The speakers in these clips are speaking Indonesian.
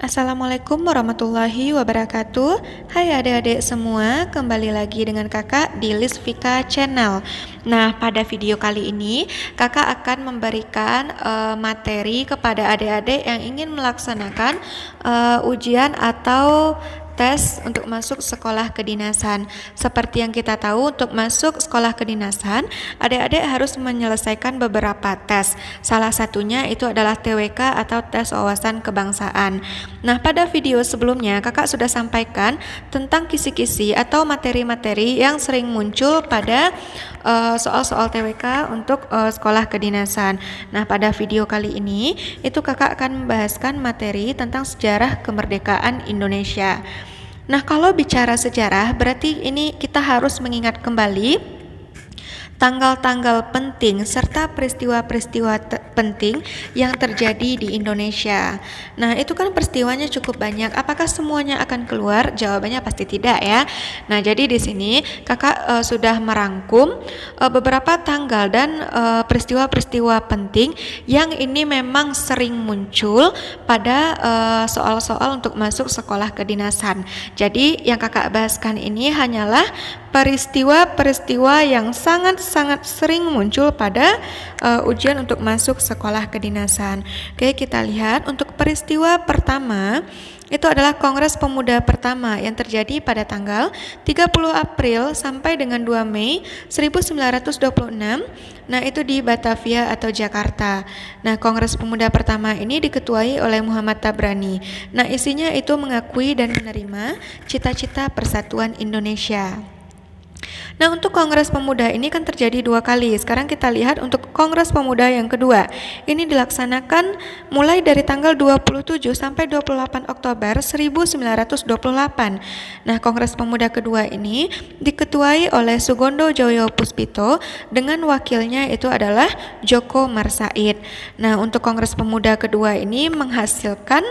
Assalamualaikum warahmatullahi wabarakatuh. Hai adik-adik semua, kembali lagi dengan kakak di Lisvika Channel. Nah, pada video kali ini kakak akan memberikan materi kepada adik-adik yang ingin melaksanakan ujian atau tes untuk masuk sekolah kedinasan. Seperti yang kita tahu, untuk masuk sekolah kedinasan, adik-adik harus menyelesaikan beberapa tes. Salah satunya itu adalah TWK atau tes wawasan kebangsaan. Nah, pada video sebelumnya kakak sudah sampaikan tentang kisi-kisi atau materi-materi yang sering muncul pada soal-soal TWK untuk sekolah kedinasan. Nah, pada video kali ini itu kakak akan membahaskan materi tentang sejarah kemerdekaan Indonesia. Nah, kalau bicara sejarah berarti ini kita harus mengingat kembali tanggal-tanggal penting serta peristiwa-peristiwa penting yang terjadi di Indonesia. Nah, itu kan peristiwanya cukup banyak. Apakah semuanya akan keluar? Jawabannya pasti tidak ya. Nah, jadi di sini kakak sudah merangkum beberapa tanggal dan peristiwa-peristiwa penting yang ini memang sering muncul pada soal-soal untuk masuk sekolah kedinasan. Jadi yang kakak bahaskan ini hanyalah peristiwa-peristiwa yang sangat sering muncul pada ujian untuk masuk sekolah kedinasan. Oke, kita lihat untuk peristiwa pertama itu adalah Kongres Pemuda pertama yang terjadi pada tanggal 30 April sampai dengan 2 Mei 1926. Nah, itu di Batavia atau Jakarta. Nah, Kongres Pemuda pertama ini diketuai oleh Muhammad Tabrani. Nah, isinya itu mengakui dan menerima cita-cita persatuan Indonesia. Nah, untuk Kongres Pemuda ini kan terjadi 2 kali. Sekarang kita lihat untuk Kongres Pemuda yang kedua. Ini dilaksanakan mulai dari tanggal 27 sampai 28 Oktober 1928. Nah, Kongres Pemuda kedua ini diketuai oleh Sugondo Joyo Puspito dengan wakilnya itu adalah Djoko Marsaid. Nah, untuk Kongres Pemuda kedua ini menghasilkan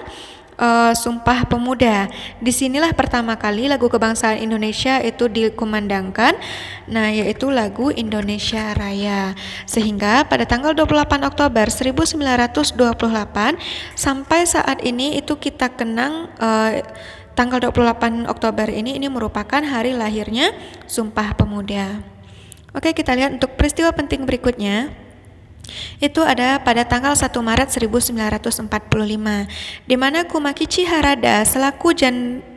Sumpah Pemuda. Disinilah pertama kali lagu kebangsaan Indonesia itu dikumandangkan, nah yaitu lagu Indonesia Raya. Sehingga pada tanggal 28 Oktober 1928 sampai saat ini itu kita kenang tanggal 28 Oktober ini merupakan hari lahirnya Sumpah Pemuda. Oke, kita lihat untuk peristiwa penting berikutnya. Itu ada pada tanggal 1 Maret 1945, di mana Kumakichi Harada selaku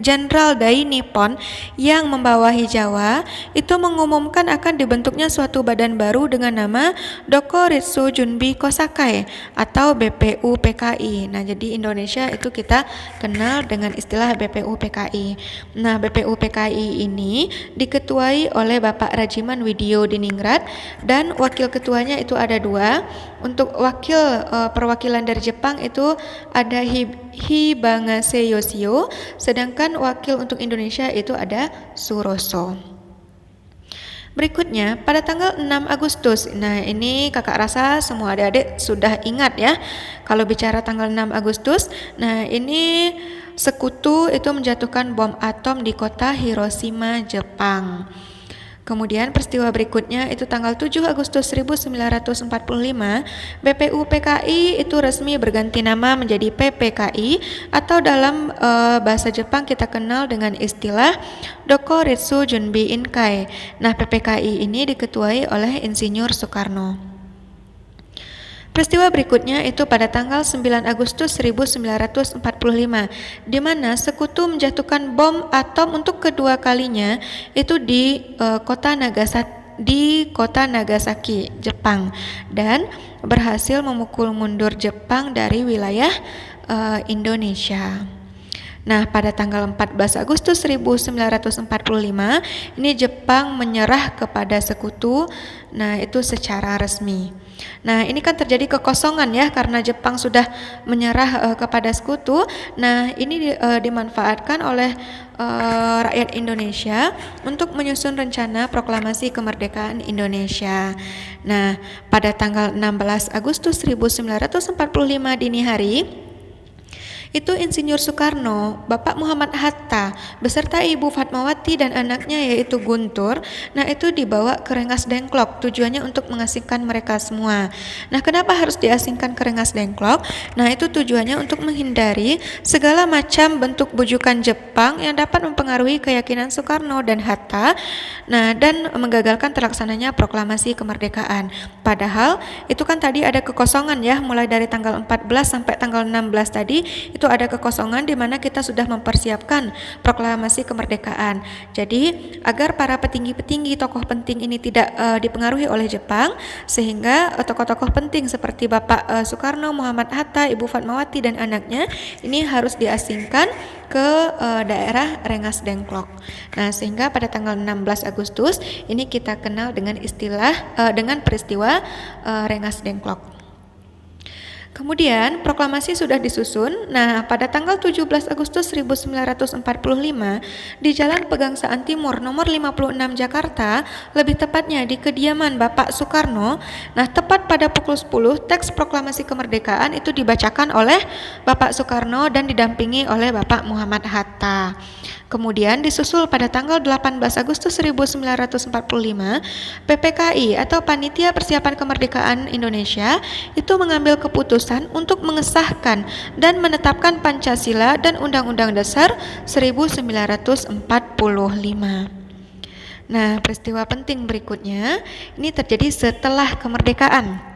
Jenderal Dai Nippon yang membawahi Jawa itu mengumumkan akan dibentuknya suatu badan baru dengan nama Dokoritsu Junbi Kosakai atau BPUPKI. Nah, jadi Indonesia itu kita kenal dengan istilah BPUPKI. Nah, BPUPKI ini diketuai oleh Bapak Rajiman Widio Diningrat dan wakil ketuanya itu ada 2. Untuk wakil perwakilan dari Jepang itu ada Hibangase Yoshio, sedangkan wakil untuk Indonesia itu ada Suroso. Berikutnya pada tanggal 6 Agustus. Nah, ini kakak rasa semua adik-adik sudah ingat ya. Kalau bicara tanggal 6 Agustus, nah ini sekutu itu menjatuhkan bom atom di kota Hiroshima, Jepang. Kemudian peristiwa berikutnya itu tanggal 7 Agustus 1945, BPUPKI itu resmi berganti nama menjadi PPKI atau dalam bahasa Jepang kita kenal dengan istilah Dokoritsu Junbi Inkai. Nah, PPKI ini diketuai oleh Insinyur Soekarno. Peristiwa berikutnya itu pada tanggal 9 Agustus 1945, di mana sekutu menjatuhkan bom atom untuk kedua kalinya itu di kota Nagasaki, Jepang, dan berhasil memukul mundur Jepang dari wilayah Indonesia. Nah, pada tanggal 14 Agustus 1945, ini Jepang menyerah kepada sekutu, nah itu secara resmi. Nah, ini kan terjadi kekosongan ya, karena Jepang sudah menyerah kepada sekutu. Nah, ini dimanfaatkan oleh rakyat Indonesia untuk menyusun rencana proklamasi kemerdekaan Indonesia. Nah, pada tanggal 16 Agustus 1945 dini hari, Itu Insinyur Soekarno, Bapak Muhammad Hatta, beserta Ibu Fatmawati dan anaknya yaitu Guntur. Nah, itu dibawa ke Rengas Dengklok, tujuannya untuk mengasingkan mereka semua. Nah, kenapa harus diasingkan ke Rengas Dengklok? Nah, itu tujuannya untuk menghindari segala macam bentuk bujukan Jepang yang dapat mempengaruhi keyakinan Soekarno dan Hatta. Nah, dan menggagalkan terlaksananya proklamasi kemerdekaan. Padahal itu kan tadi ada kekosongan ya, mulai dari tanggal 14 sampai tanggal 16 tadi itu ada kekosongan di mana kita sudah mempersiapkan proklamasi kemerdekaan. Jadi agar para petinggi-petinggi tokoh penting ini tidak dipengaruhi oleh Jepang, sehingga tokoh-tokoh penting seperti Bapak Soekarno, Muhammad Hatta, Ibu Fatmawati dan anaknya ini harus diasingkan ke daerah Rengas Dengklok. Nah, sehingga pada tanggal 16 Agustus ini kita kenal dengan dengan peristiwa Rengas Dengklok. Kemudian proklamasi sudah disusun. Nah, pada tanggal 17 Agustus 1945 di Jalan Pegangsaan Timur nomor 56 Jakarta, lebih tepatnya di kediaman Bapak Soekarno. Nah, tepat pada pukul 10 teks proklamasi kemerdekaan itu dibacakan oleh Bapak Soekarno dan didampingi oleh Bapak Muhammad Hatta. Kemudian disusul pada tanggal 18 Agustus 1945, PPKI atau Panitia Persiapan Kemerdekaan Indonesia itu mengambil keputusan untuk mengesahkan dan menetapkan Pancasila dan Undang-Undang Dasar 1945. Nah, peristiwa penting berikutnya ini terjadi setelah kemerdekaan.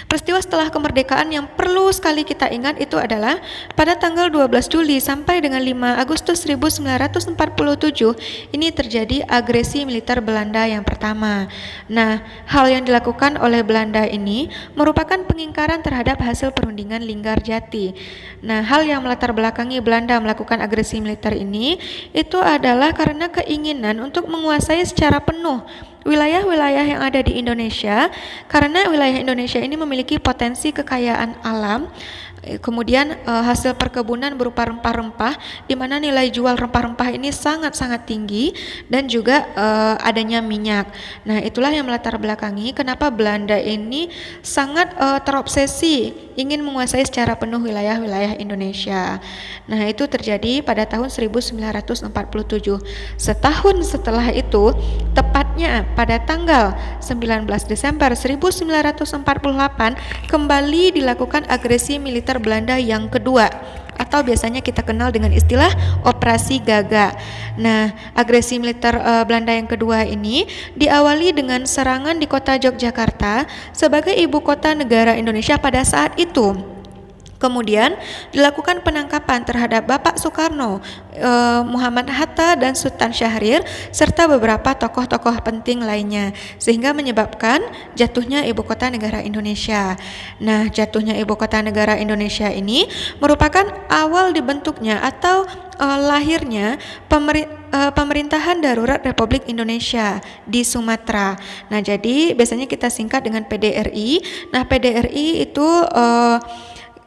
Peristiwa setelah kemerdekaan yang perlu sekali kita ingat itu adalah pada tanggal 12 Juli sampai dengan 5 Agustus 1947 ini terjadi agresi militer Belanda yang pertama. Nah, hal yang dilakukan oleh Belanda ini merupakan pengingkaran terhadap hasil perundingan Linggarjati. Nah, hal yang melatar belakangi Belanda melakukan agresi militer ini itu adalah karena keinginan untuk menguasai secara penuh wilayah-wilayah yang ada di Indonesia, karena wilayah Indonesia ini memiliki potensi kekayaan alam, kemudian hasil perkebunan berupa rempah-rempah, di mana nilai jual rempah-rempah ini sangat-sangat tinggi, dan juga adanya minyak. Nah, itulah yang melatar belakangi kenapa Belanda ini sangat terobsesi ingin menguasai secara penuh wilayah-wilayah Indonesia. Nah, itu terjadi pada tahun 1947. Setahun setelah itu, tepatnya pada tanggal 19 Desember 1948, kembali dilakukan agresi militer Belanda yang kedua, atau biasanya kita kenal dengan istilah Operasi Gaga. Nah, agresi militer Belanda yang kedua ini diawali dengan serangan di kota Yogyakarta sebagai ibu kota negara Indonesia pada saat itu. Kemudian dilakukan penangkapan terhadap Bapak Soekarno, Muhammad Hatta dan Sultan Syahrir serta beberapa tokoh-tokoh penting lainnya, sehingga menyebabkan jatuhnya ibu kota negara Indonesia. Nah, jatuhnya ibu kota negara Indonesia ini merupakan awal dibentuknya atau lahirnya pemerintahan darurat Republik Indonesia di Sumatera. Nah, jadi biasanya kita singkat dengan PDRI. Nah, PDRI itu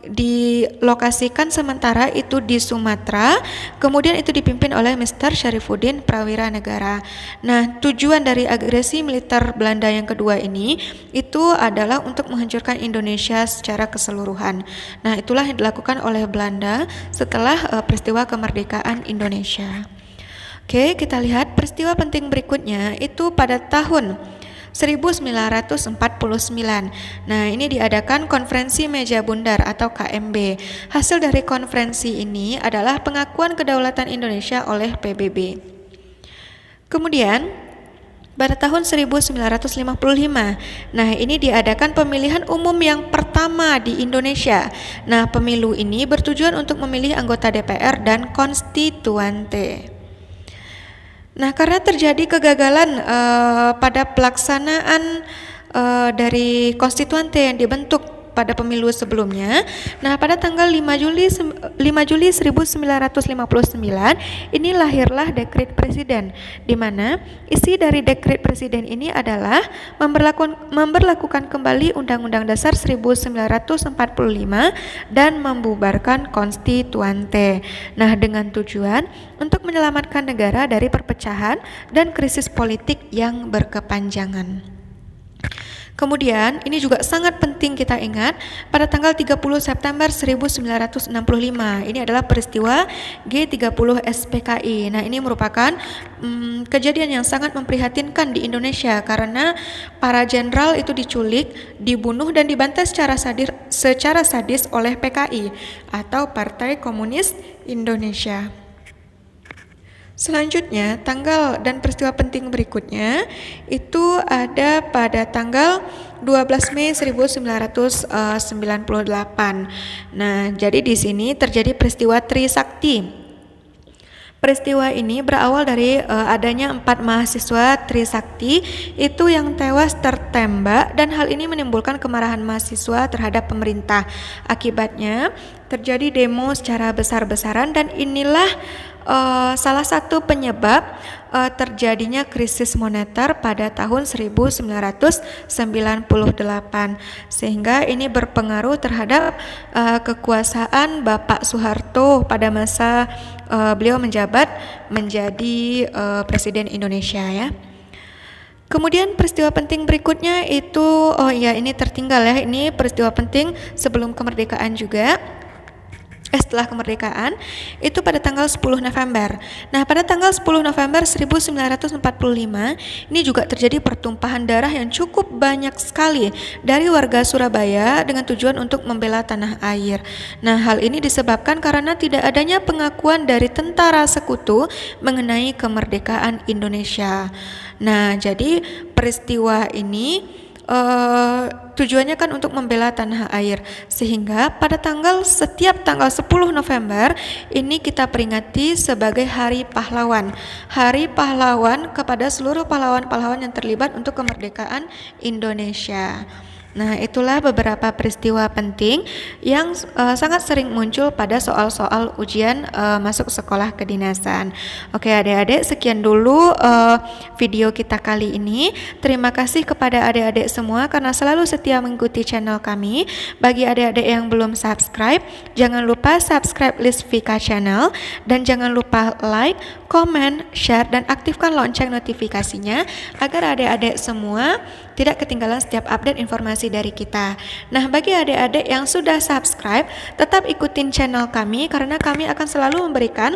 dilokasikan sementara itu di Sumatera, kemudian itu dipimpin oleh Mr. Syarifuddin Prawira Negara. Nah, tujuan dari agresi militer Belanda yang kedua ini itu adalah untuk menghancurkan Indonesia secara keseluruhan. Nah, itulah yang dilakukan oleh Belanda setelah peristiwa kemerdekaan Indonesia. Oke, kita lihat peristiwa penting berikutnya itu pada tahun 1949. Nah, ini diadakan Konferensi Meja Bundar atau KMB. Hasil dari konferensi ini adalah pengakuan kedaulatan Indonesia oleh PBB. Kemudian pada tahun 1955, nah ini diadakan pemilihan umum yang pertama di Indonesia. Nah, pemilu ini bertujuan untuk memilih anggota DPR dan konstituante. Nah, karena terjadi kegagalan pada pelaksanaan dari konstituante yang dibentuk pada pemilu sebelumnya. Nah, pada tanggal 5 Juli 1959 ini lahirlah dekret presiden, di mana isi dari dekret presiden ini adalah memberlakukan kembali Undang-Undang Dasar 1945 dan membubarkan konstituante. Nah, dengan tujuan untuk menyelamatkan negara dari perpecahan dan krisis politik yang berkepanjangan. Kemudian, ini juga sangat penting kita ingat, pada tanggal 30 September 1965, ini adalah peristiwa G30 SPKI. Nah, ini merupakan kejadian yang sangat memprihatinkan di Indonesia karena para jenderal itu diculik, dibunuh, dan dibantai secara sadis oleh PKI atau Partai Komunis Indonesia. Selanjutnya, tanggal dan peristiwa penting berikutnya itu ada pada tanggal 12 Mei 1998. Nah, jadi di sini terjadi peristiwa Trisakti. Peristiwa ini berawal dari adanya 4 mahasiswa Trisakti itu yang tewas tertembak, dan hal ini menimbulkan kemarahan mahasiswa terhadap pemerintah. Akibatnya terjadi demo secara besar-besaran, dan inilah salah satu penyebab terjadinya krisis moneter pada tahun 1998, sehingga ini berpengaruh terhadap kekuasaan Bapak Soeharto pada masa beliau menjabat menjadi Presiden Indonesia ya. Kemudian peristiwa penting berikutnya itu, ini tertinggal ya, ini peristiwa penting sebelum kemerdekaan juga. Setelah kemerdekaan itu pada tanggal 10 November. Nah, pada tanggal 10 November 1945 ini juga terjadi pertumpahan darah yang cukup banyak sekali dari warga Surabaya dengan tujuan untuk membela tanah air. Nah, hal ini disebabkan karena tidak adanya pengakuan dari tentara sekutu mengenai kemerdekaan Indonesia. Nah, jadi peristiwa ini tujuannya kan untuk membela tanah air, sehingga pada setiap tanggal 10 November ini kita peringati sebagai Hari Pahlawan. Hari Pahlawan kepada seluruh pahlawan-pahlawan yang terlibat untuk kemerdekaan Indonesia. Nah, itulah beberapa peristiwa penting yang sangat sering muncul pada soal-soal ujian masuk sekolah kedinasan. Oke adik-adik, sekian dulu video kita kali ini. Terima kasih kepada adik-adik semua karena selalu setia mengikuti channel kami. Bagi adik-adik yang belum subscribe, jangan lupa subscribe Lisvika Channel, dan jangan lupa like, komen, share, dan aktifkan lonceng notifikasinya agar adik-adik semua tidak ketinggalan setiap update informasi dari kita. Nah, bagi adik-adik yang sudah subscribe, tetap ikutin channel kami karena kami akan selalu memberikan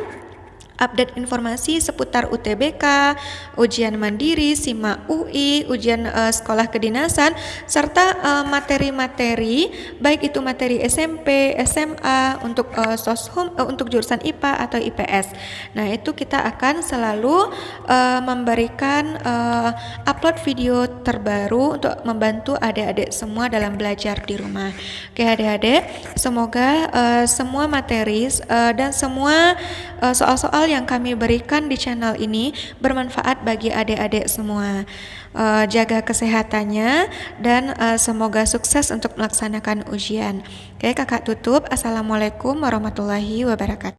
update informasi seputar UTBK, ujian mandiri, SIMA UI, ujian sekolah kedinasan, serta materi-materi baik itu materi SMP, SMA, untuk soshum, untuk jurusan IPA atau IPS. Nah, itu kita akan selalu memberikan upload video terbaru untuk membantu adik-adik semua dalam belajar di rumah. Oke adik-adik, semoga semua materi dan semua soal-soal yang kami berikan di channel ini bermanfaat bagi adik-adik semua. Jaga kesehatannya dan semoga sukses untuk melaksanakan ujian. Oke, kakak tutup. Assalamualaikum warahmatullahi wabarakatuh.